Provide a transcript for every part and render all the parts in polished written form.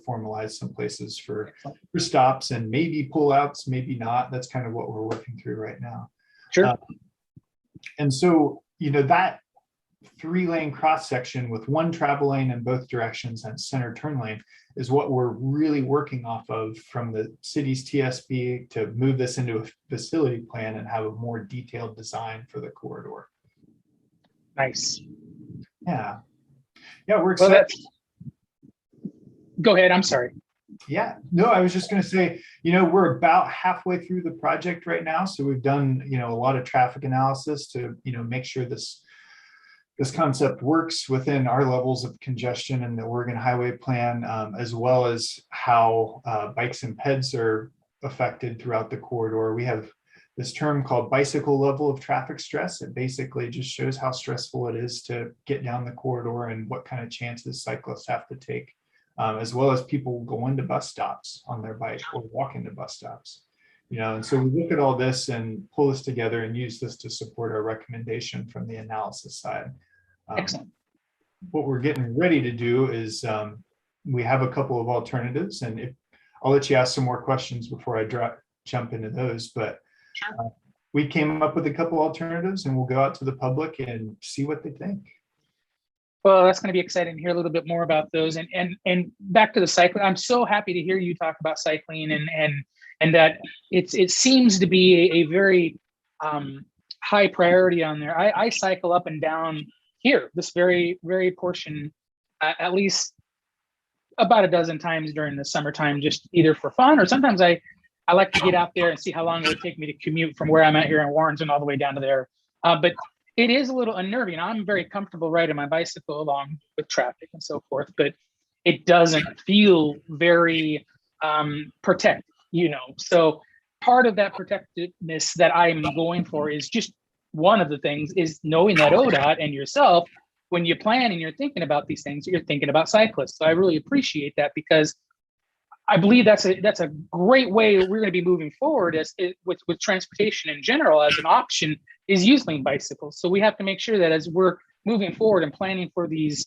formalize some places for stops and maybe pullouts, maybe not. That's kind of what we're working through right now. Sure. And so, that 3-lane cross section with 1 travel lane in both directions and center turn lane is what we're really working off of from the city's TSB to move this into a facility plan and have a more detailed design for the corridor. Nice. Yeah, we're excited. Go ahead. I'm sorry. Yeah, no, I was just going to say, we're about halfway through the project right now. So we've done, a lot of traffic analysis to, make sure this concept works within our levels of congestion in the Oregon Highway Plan, as well as how bikes and peds are affected throughout the corridor. We have this term called bicycle level of traffic stress. It basically just shows how stressful it is to get down the corridor and what kind of chances cyclists have to take, as well as people going to bus stops on their bike or walking to bus stops. And so we look at all this and pull this together and use this to support our recommendation from the analysis side. Excellent. What we're getting ready to do is we have a couple of alternatives, and I'll let you ask some more questions before I jump into those, but sure. We came up with a couple alternatives and we'll go out to the public and see what they think. Well, that's going to be exciting to hear a little bit more about those. And back to the cycling, I'm so happy to hear you talk about cycling and that it seems to be a very high priority on there. I cycle up and down here, this very, very portion, at least about a dozen times during the summertime, just either for fun or sometimes I like to get out there and see how long it would take me to commute from where I'm at here in Warrenton all the way down to there. But it is a little unnerving. I'm very comfortable riding my bicycle along with traffic and so forth, but it doesn't feel very protected, So part of that protectiveness that I'm going for is just one of the things is knowing that ODOT and yourself, when you plan and you're thinking about these things, you're thinking about cyclists. So I really appreciate that because I believe that's a great way we're going to be moving forward with transportation in general as an option is using bicycles. So we have to make sure that as we're moving forward and planning for these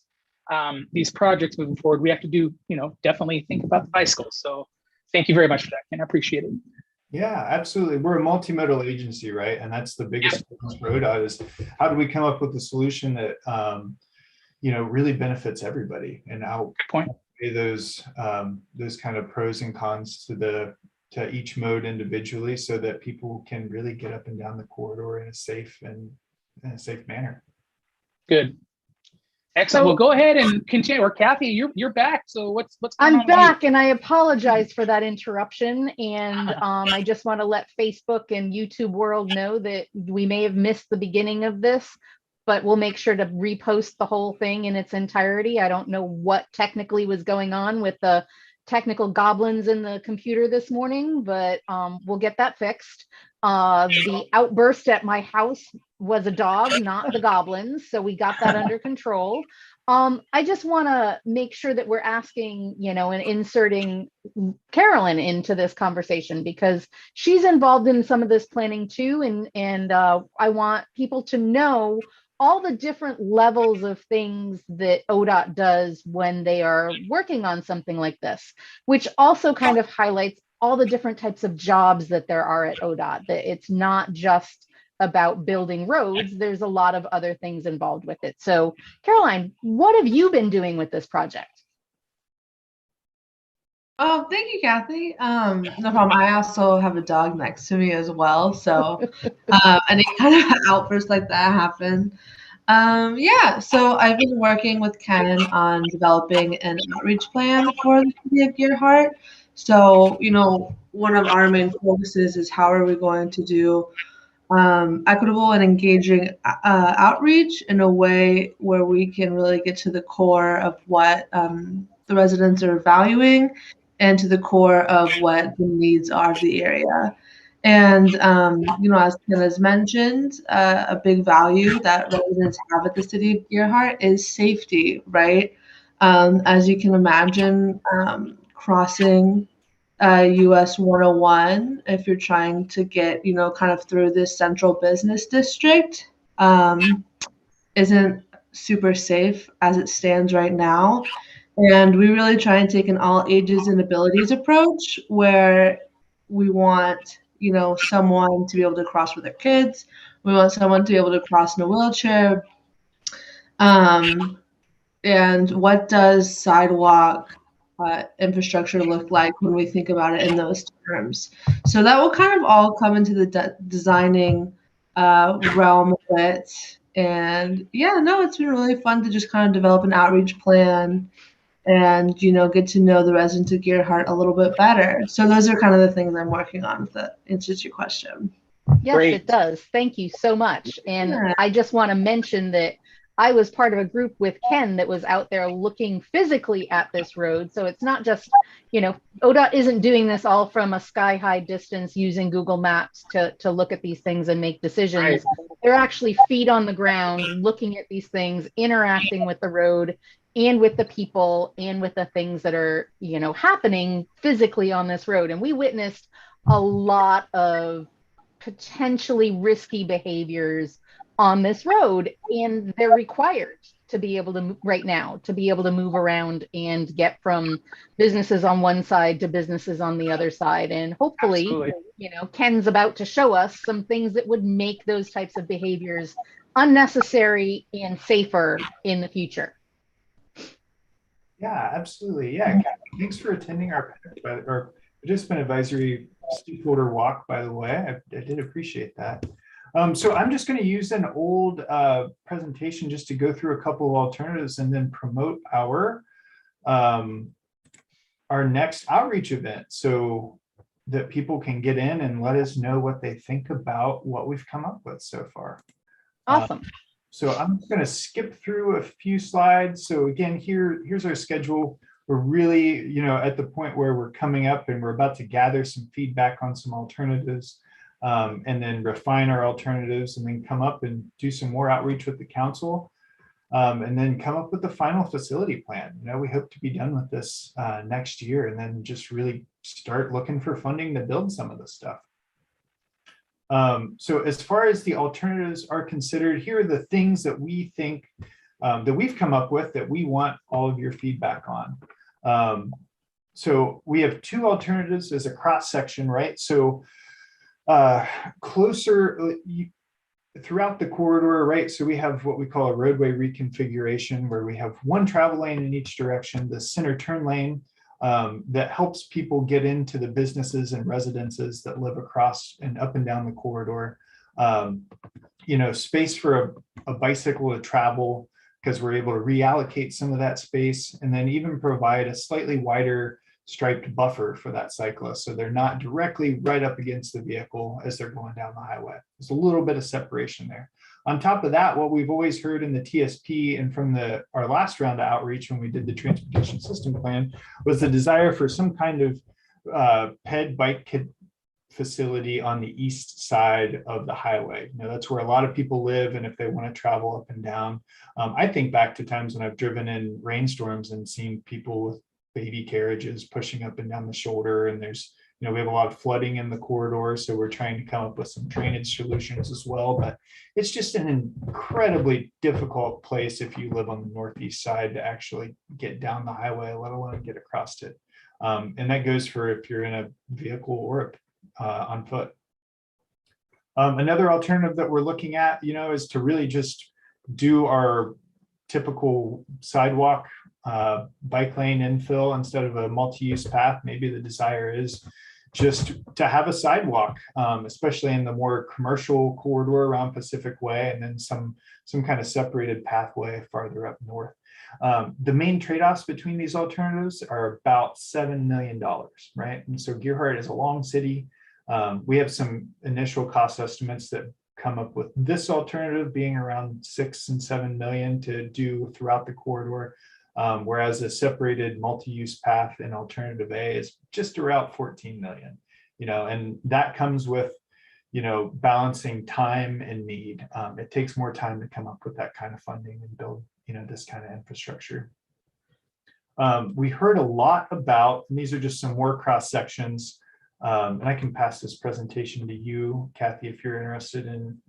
projects moving forward, we have to do, definitely think about the bicycles. So thank you very much for that, Ken. I appreciate it. Yeah, absolutely. We're a multimodal agency, right? And that's the biggest challenge for ODOT is how do we come up with a solution that, really benefits everybody and outweigh those kind of pros and cons to each mode individually so that people can really get up and down the corridor in a safe manner. Good. Excellent. So, well, go ahead and continue. Or Kathy, you're back. So what's going on? I'm back, and I apologize for that interruption. And I just want to let Facebook and YouTube world know that we may have missed the beginning of this, but we'll make sure to repost the whole thing in its entirety. I don't know what technically was going on with the technical goblins in the computer this morning, but we'll get that fixed. The outburst at my house was a dog, not the goblins. So we got that under control. I just want to make sure that we're asking, and inserting Carolyn into this conversation because she's involved in some of this planning too. And I want people to know all the different levels of things that ODOT does when they are working on something like this, which also kind of highlights all the different types of jobs that there are at ODOT, that it's not just about building roads. There's a lot of other things involved with it. So Caroline, what have you been doing with this project? Oh, thank you, Kathy. No problem. I also have a dog next to me as well. So any kind of outbursts like that happen. So I've been working with Ken on developing an outreach plan for the city of Gerhardt. So, one of our main focuses is how are we going to do equitable and engaging outreach in a way where we can really get to the core of what the residents are valuing and to the core of what the needs are of the area. And, as Ken has mentioned, a big value that residents have at the city of Gerhardt is safety, right? As you can imagine, crossing US 101, if you're trying to get, kind of through this central business district, isn't super safe as it stands right now. And we really try and take an all ages and abilities approach where we want, someone to be able to cross with their kids. We want someone to be able to cross in a wheelchair. And what does sidewalk infrastructure look like when we think about it in those terms? So that will kind of all come into the designing realm of it. And yeah, no, it's been really fun to just kind of develop an outreach plan and get to know the residents of Gearhart a little bit better. So those are kind of the things I'm working on, if that answers your question. Yes, Great. it does. Thank you so much. And Yeah. I just want to mention that I was part of a group with Ken that was out there looking physically at this road. So it's not just, ODOT isn't doing this all from a sky high distance using Google Maps to look at these things and make decisions. Right. They're actually feet on the ground, looking at these things, interacting with the road and with the people and with the things that are, happening physically on this road. And we witnessed a lot of potentially risky behaviors on this road, and they're required to be able to right now to be able to move around and get from businesses on one side to businesses on the other side. And hopefully, Absolutely. Ken's about to show us some things that would make those types of behaviors unnecessary and safer in the future. Yeah, absolutely. Yeah, Kathy, thanks for attending our participant advisory stakeholder walk, by the way. I did appreciate that. So I'm just going to use an old presentation just to go through a couple of alternatives and then promote our next outreach event so that people can get in and let us know what they think about what we've come up with so far. Awesome. So I'm just going to skip through a few slides. So again, here's our schedule. We're really, at the point where we're coming up and we're about to gather some feedback on some alternatives, and then refine our alternatives, and then come up and do some more outreach with the council, and then come up with the final facility plan. We hope to be done with this next year, and then just really start looking for funding to build some of this stuff. So as far as the alternatives are considered, here are the things that we think that we've come up with that we want all of your feedback on. So we have two alternatives as a cross section, right? So closer throughout the corridor, right? So we have what we call a roadway reconfiguration, where we have one travel lane in each direction, the center turn lane, that helps people get into the businesses and residences that live across and up and down the corridor. Space for a bicycle to travel, because we're able to reallocate some of that space, and then even provide a slightly wider striped buffer for that cyclist, so they're not directly right up against the vehicle as they're going down the highway. There's a little bit of separation there. On top of that, what we've always heard in the TSP and from our last round of outreach when we did the transportation system plan was the desire for some kind of ped bike kit facility on the east side of the highway. That's where a lot of people live, and if they want to travel up and down, I think back to times when I've driven in rainstorms and seen people with baby carriages pushing up and down the shoulder, and there's we have a lot of flooding in the corridor, so we're trying to come up with some drainage solutions as well. But it's just an incredibly difficult place if you live on the northeast side to actually get down the highway, let alone get across it. And that goes for if you're in a vehicle or on foot. Another alternative that we're looking at, is to really just do our typical sidewalk bike lane infill instead of a multi-use path. Maybe the desire is just to have a sidewalk, especially in the more commercial corridor around Pacific Way, and then some kind of separated pathway farther up north. The main trade-offs between these alternatives are about $7 million, right? And so Gearhart is a long city. We have some initial cost estimates that come up with this alternative being around 6 and 7 million to do throughout the corridor. Whereas a separated multi-use path in alternative A is just around 14 million, and that comes with, balancing time and need. It takes more time to come up with that kind of funding and build, this kind of infrastructure. We heard a lot about, and these are just some more cross sections, and I can pass this presentation to you, Kathy, if you're interested in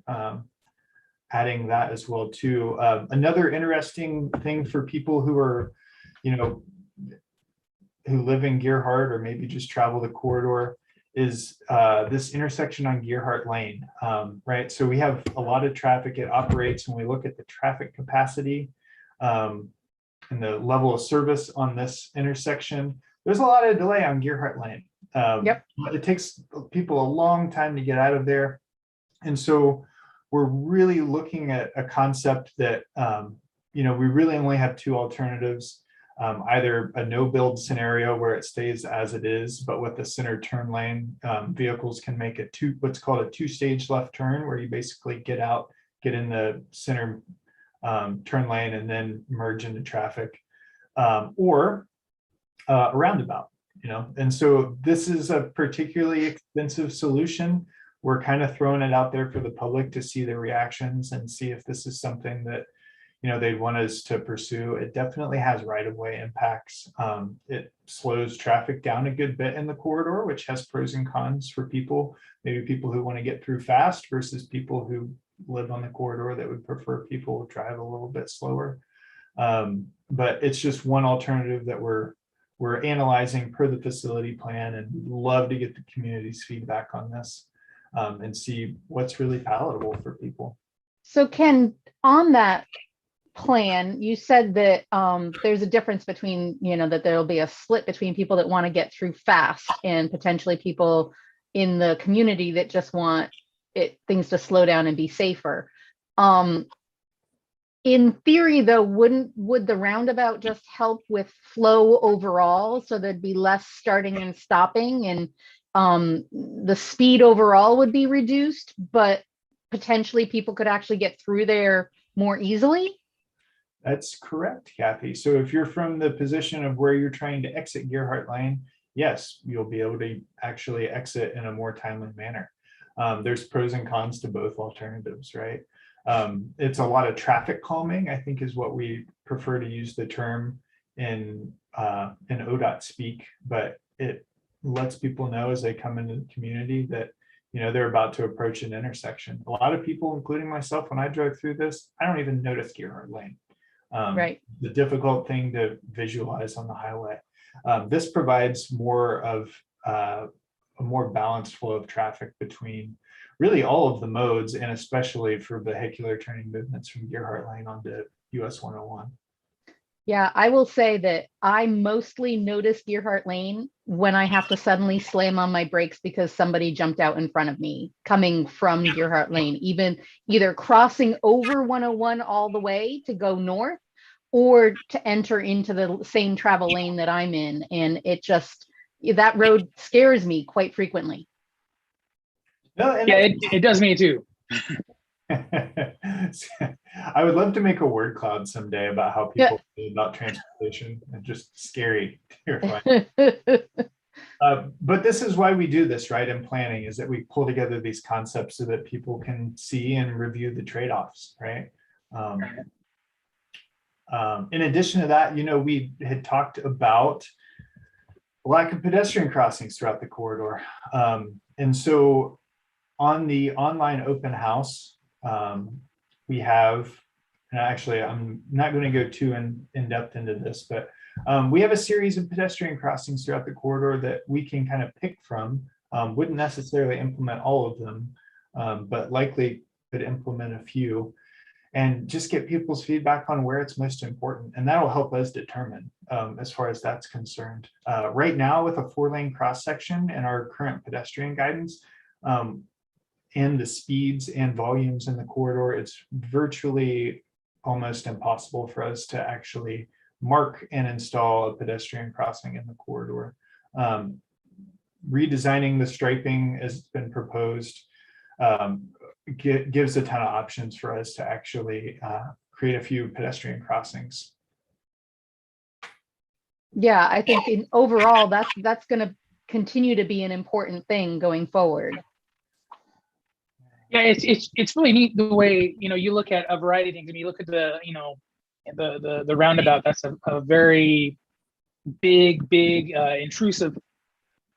adding that as well too. Another interesting thing for people who are, who live in Gearhart or maybe just travel the corridor is this intersection on Gearhart Lane, right? So we have a lot of traffic. It operates when we look at the traffic capacity and the level of service on this intersection. There's a lot of delay on Gearhart Lane. Yep. It takes people a long time to get out of there. And so we're really looking at a concept that, we really only have two alternatives. Either a no build scenario where it stays as it is, but with the center turn lane, vehicles can make what's called a two-stage left turn, where you basically get out, get in the center turn lane and then merge into traffic, or a roundabout, and so this is a particularly expensive solution. We're kind of throwing it out there for the public to see their reactions and see if this is something that they'd want us to pursue. It definitely has right-of-way impacts. It slows traffic down a good bit in the corridor, which has pros and cons for people, maybe people who want to get through fast versus people who live on the corridor that would prefer people drive a little bit slower. But it's just one alternative that we're analyzing per the facility plan, and we'd love to get the community's feedback on this and see what's really palatable for people. So Ken, on that plan, you said that there's a difference between, that there'll be a split between people that want to get through fast and potentially people in the community that just want things to slow down and be safer. In theory, though, would the roundabout just help with flow overall, so there'd be less starting and stopping, and the speed overall would be reduced, but potentially people could actually get through there more easily? That's correct, Kathy. So if you're from the position of where you're trying to exit Gearhart Lane, yes, you'll be able to actually exit in a more timely manner. There's pros and cons to both alternatives, right? It's a lot of traffic calming, I think, is what we prefer to use the term in ODOT speak, but it lets people know as they come into the community that they're about to approach an intersection. A lot of people, including myself, when I drove through this, I don't even notice Gearhart Lane. Right. The difficult thing to visualize on the highway. This provides more of a more balanced flow of traffic between really all of the modes, and especially for vehicular turning movements from Gearhart Lane onto US 101. Yeah, I will say that I mostly notice Gearhart Lane when I have to suddenly slam on my brakes because somebody jumped out in front of me coming from Gearhart Lane, either crossing over 101 all the way to go north or to enter into the same travel lane that I'm in. And that road scares me quite frequently. No, it does me too. I would love to make a word cloud someday about how people feel about transportation, and just scary, terrifying. But this is why we do this, right? In planning, is that we pull together these concepts so that people can see and review the trade-offs, right? In addition to that, we had talked about lack of pedestrian crossings throughout the corridor. And so on the online open house, we have, and actually I'm not going to go too in depth into this, but we have a series of pedestrian crossings throughout the corridor that we can kind of pick from. Wouldn't necessarily implement all of them, but likely could implement a few and just get people's feedback on where it's most important. And that'll help us determine as far as that's concerned. Right now, with a 4-lane cross section and our current pedestrian guidance, and the speeds and volumes in the corridor, it's virtually almost impossible for us to actually mark and install a pedestrian crossing in the corridor. Redesigning the striping has been proposed, gives a ton of options for us to actually create a few pedestrian crossings. Yeah, I think overall, that's going to continue to be an important thing going forward. Yeah, it's really neat the way you look at a variety of things. I mean, you look at the roundabout. That's a very big intrusive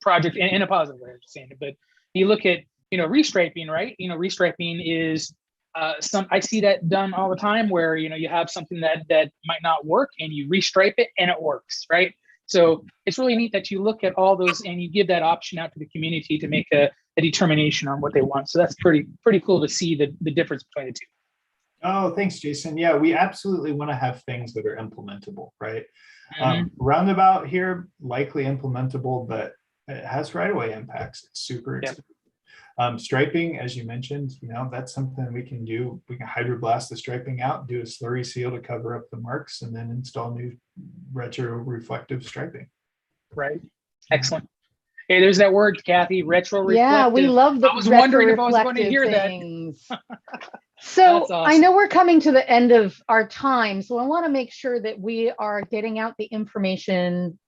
project in a positive way, I'm just saying it. But you look at restriping, right? Restriping is I see that done all the time where you have something that might not work and you restripe it and it works, right? So it's really neat that you look at all those and you give that option out to the community to make a determination on what they want. So that's pretty cool to see the difference between the two. Oh, thanks, Jason. Yeah, we absolutely want to have things that are implementable, right? Mhm. Roundabout here, likely implementable, but it has right-of-way impacts. It's super Yep. expensive. Striping, as you mentioned, that's something we can do. We can hydroblast the striping out, do a slurry seal to cover up the marks, and then install new retro reflective striping. Right. Excellent. Hey, there's that word, Kathy, retro reflective. Yeah, we love the I was wondering if I was going to retro-reflective hear that. things. So That's awesome. I know we're coming to the end of our time, so I want to make sure that we are getting out the information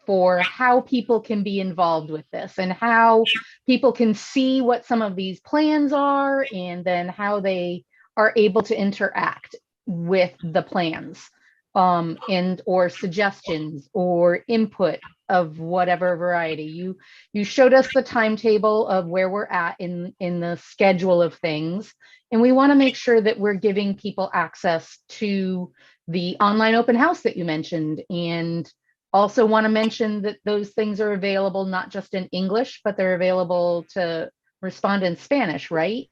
for how people can be involved with this and how people can see what some of these plans are and then how they are able to interact with the plans, and or suggestions or input of whatever variety. You showed us the timetable of where we're at in the schedule of things, and we want to make sure that we're giving people access to the online open house that you mentioned, and also want to mention that those things are available not just in English, but they're available to respond in Spanish, right?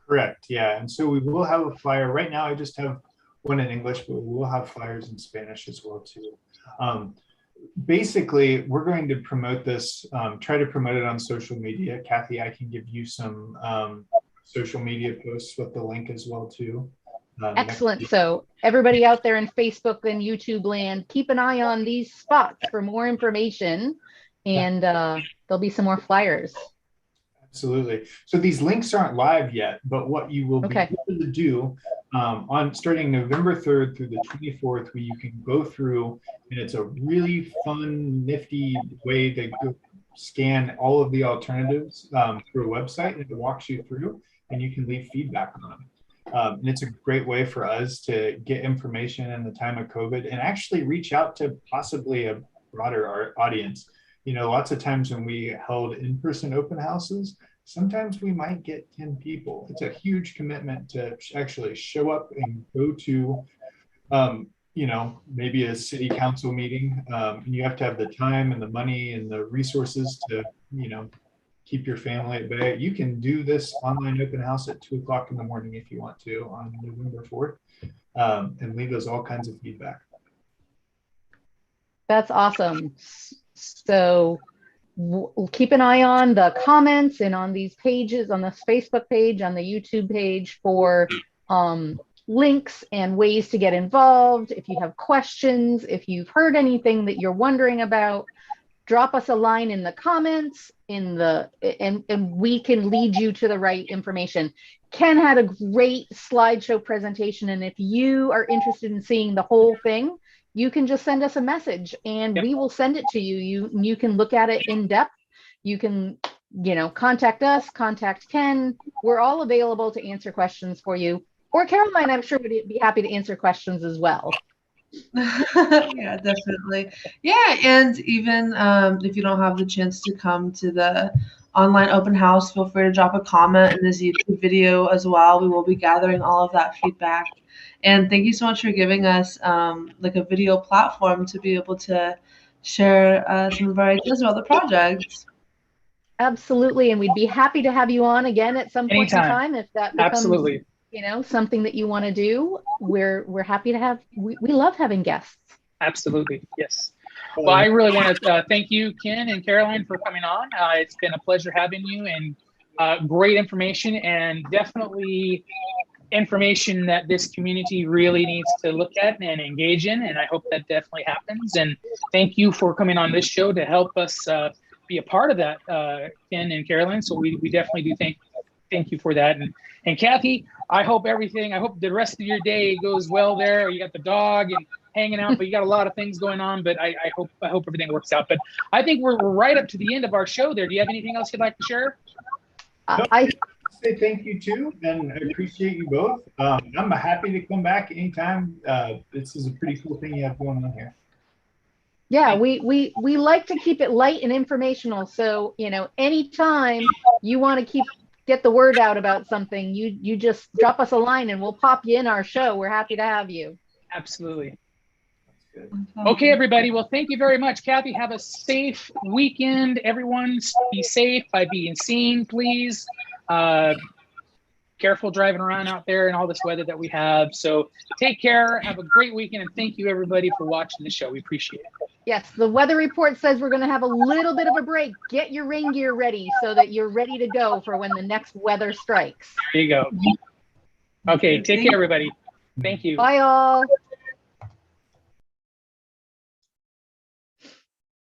Correct. Yeah. And so we will have a flyer. Right now, I just have one in English, but we will have flyers in Spanish as well too. Basically, we're going to promote this, try to promote it on social media. Kathy, I can give you some social media posts with the link as well too. Excellent. So everybody out there in Facebook and YouTube land, keep an eye on these spots for more information, and there'll be some more flyers. Absolutely. So these links aren't live yet, but what you will be able to do on starting November 3rd through the 24th, where you can go through, and it's a really fun, nifty way to go scan all of the alternatives through a website, and it walks you through, and you can leave feedback on them. And it's a great way for us to get information in the time of COVID and actually reach out to possibly a broader audience. Lots of times when we held in-person open houses, sometimes we might get 10 people. It's a huge commitment to actually show up and go to, maybe a city council meeting. And you have to have the time and the money and the resources to, keep your family at bay. You can do this online open house at 2:00 in the morning if you want to on November 4th, and leave us all kinds of feedback. That's awesome. So we'll keep an eye on the comments and on these pages, on this Facebook page, on the YouTube page for links and ways to get involved. If you have questions, if you've heard anything that you're wondering about, drop us a line in the comments and we can lead you to the right information. Ken had a great slideshow presentation, and if you are interested in seeing the whole thing, you can just send us a message and we will send it to you. You can look at it in depth. You can, contact us, contact Ken. We're all available to answer questions for you. Or Caroline, I'm sure would be happy to answer questions as well. Yeah, definitely. Yeah, and even if you don't have the chance to come to the online open house, feel free to drop a comment in this YouTube video as well. We will be gathering all of that feedback. And thank you so much for giving us like a video platform to be able to share some of our ideas about the project. Absolutely, and we'd be happy to have you on again at some point in time if that becomes Absolutely. Something that you want to do. We're happy to have. We love having guests. Absolutely, yes. Well, I really want to thank you, Ken and Caroline, for coming on. It's been a pleasure having you, and great information, and definitely information that this community really needs to look at and engage in, and I hope that definitely happens. And thank you for coming on this show to help us be a part of that, Ken and Caroline. So we definitely do thank you for that. And Kathy, I hope the rest of your day goes well there. You got the dog and hanging out, but you got a lot of things going on, but I hope everything works out. But I think we're right up to the end of our show there. Do you have anything else you'd like to share? I say thank you too, and I appreciate you both. I'm happy to come back anytime. This is a pretty cool thing you have going on here. Yeah, we like to keep it light and informational. So, anytime you want to get the word out about something, you just drop us a line and we'll pop you in our show. We're happy to have you. Absolutely. Okay, everybody. Well, thank you very much. Kathy, have a safe weekend. Everyone be safe by being seen, please. Careful driving around out there in all this weather that we have. So take care. Have a great weekend. And thank you, everybody, for watching the show. We appreciate it. Yes, the weather report says we're going to have a little bit of a break. Get your rain gear ready so that you're ready to go for when the next weather strikes. There you go. Okay, take care, everybody. Thank you. Bye, all.